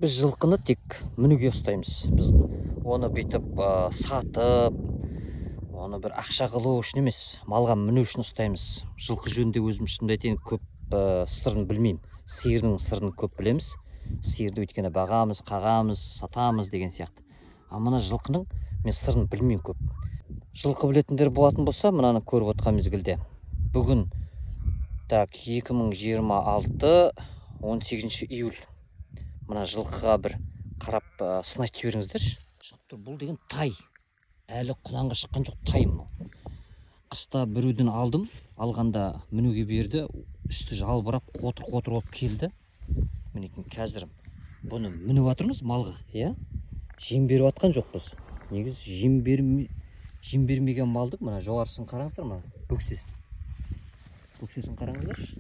Біз жылқыны тек мінуге ұстаймыз. Біз оны бүйтіп сатып, оны бір ақша қылу үшін емес, малға міну үшін ұстаймыз. Жылқы жөнінде өзім шынымды айтайын көп сырын білмеймін. Сиырдың сырын көп білеміз. Сиырды өйткені бағамыз, қағамыз, сатамыз деген сияқты. А мына жылқының мен сырын білмеймін көп. Жылқы білетіндер болатын болса, мынаны көріп отқан мезгілде. Бүгін 2026 18 июль. Мына жылқыға бір қарап сынайтып жіберіңіздерші. Бұл деген тай. Әлі құланға шыққан жоқ тай мынау. Қыста біреуден алдым, алғанда мінуге берді, үсті жалбырап, қотыр болып келді. Мінекей қазір бұны мініп жатырмыз малға, иә? Жем беріп жатқан жоқпыз. Негізі жем бермеген малдың мына жоғарысын қараңыздар, мына бөксесін. Бөксесін қараңыздаршы.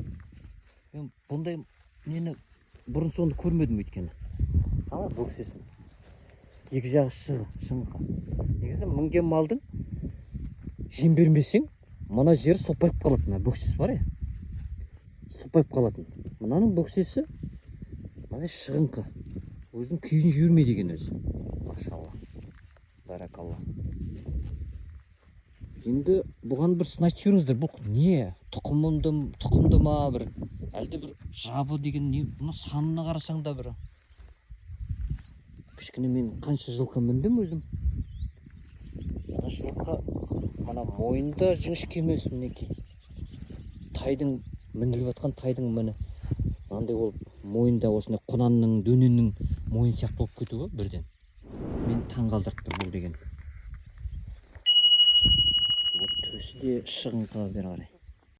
Мен бұндай нені бұрын соңды көрмедім өйткені. Ала бөксесін. Екі жағы шыңға. Негізі мінген малдың жем бермесең, мына жері сопайып қалады. Мына бөксесі бар я. Сопайып қалатын. Мынаның бөксесі мына шығыңқы. Өзінің күйін жібермейді екен өзі. Машалла. Баракалла. Енді бұған бір сынайтып жіберіңіздер. Бұл не? Тұқымды ма бір? Әлде бір жабы деген не? Бұны санына қарасаң да бір. Кішкене мен қанша жылқы міндім өзім. Мына жылқы мына мойында жіңішке емес мінекей. Тайдың мініліп жатқан тайдың міні. Мынандай ол мойында осындай құнанның, дөненнің мойын сияқты болып кетуі бірден. Мен таңғалдырып тұр бұл деген. Төсі де шығыңқы бері қарай.